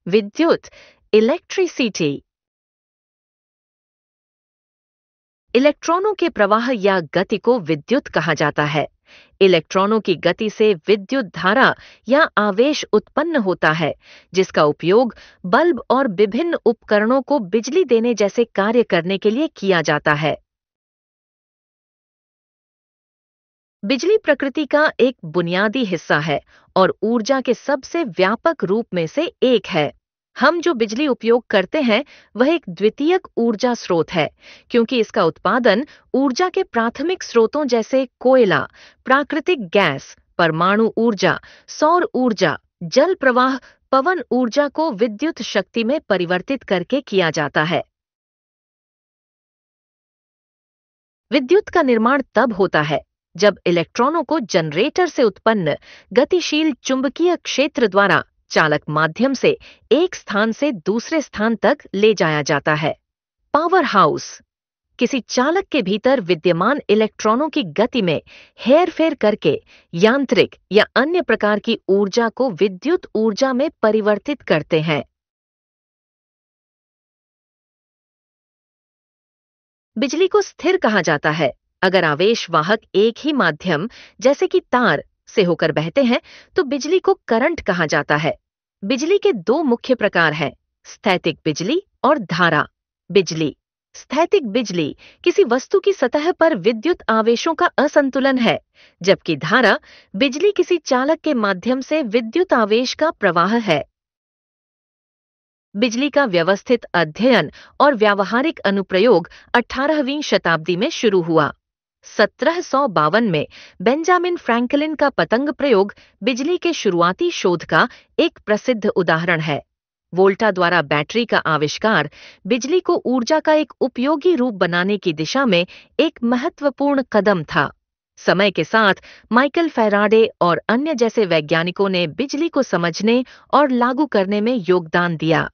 विद्युत, इलेक्ट्रिसिटी। इलेक्ट्रॉनों के प्रवाह या गति को विद्युत कहा जाता है। इलेक्ट्रॉनों की गति से विद्युत धारा या आवेश उत्पन्न होता है, जिसका उपयोग बल्ब और विभिन्न उपकरणों को बिजली देने जैसे कार्य करने के लिए किया जाता है। बिजली प्रकृति का एक बुनियादी हिस्सा है और ऊर्जा के सबसे व्यापक रूप में से एक है। हम जो बिजली उपयोग करते हैं वह एक द्वितीयक ऊर्जा स्रोत है, क्योंकि इसका उत्पादन ऊर्जा के प्राथमिक स्रोतों जैसे कोयला, प्राकृतिक गैस, परमाणु ऊर्जा, सौर ऊर्जा, जल प्रवाह, पवन ऊर्जा को विद्युत शक्ति में परिवर्तित करके किया जाता है। विद्युत का निर्माण तब होता है जब इलेक्ट्रॉनों को जनरेटर से उत्पन्न गतिशील चुंबकीय क्षेत्र द्वारा चालक माध्यम से एक स्थान से दूसरे स्थान तक ले जाया जाता है। पावर हाउस किसी चालक के भीतर विद्यमान इलेक्ट्रॉनों की गति में हेरफेर करके यांत्रिक या अन्य प्रकार की ऊर्जा को विद्युत ऊर्जा में परिवर्तित करते हैं। बिजली को स्थिर कहा जाता है अगर आवेश वाहक एक ही माध्यम जैसे कि तार से होकर बहते हैं तो बिजली को करंट कहा जाता है। बिजली के दो मुख्य प्रकार हैं, स्थैतिक बिजली और धारा बिजली। स्थैतिक बिजली किसी वस्तु की सतह पर विद्युत आवेशों का असंतुलन है, जबकि धारा बिजली किसी चालक के माध्यम से विद्युत आवेश का प्रवाह है। बिजली का व्यवस्थित अध्ययन और व्यावहारिक अनुप्रयोग 18वीं शताब्दी में शुरू हुआ। 1752 में बेंजामिन फ्रैंकलिन का पतंग प्रयोग बिजली के शुरुआती शोध का एक प्रसिद्ध उदाहरण है। वोल्टा द्वारा बैटरी का आविष्कार बिजली को ऊर्जा का एक उपयोगी रूप बनाने की दिशा में एक महत्वपूर्ण कदम था। समय के साथ माइकल फैराडे और अन्य जैसे वैज्ञानिकों ने बिजली को समझने और लागू करने में योगदान दिया।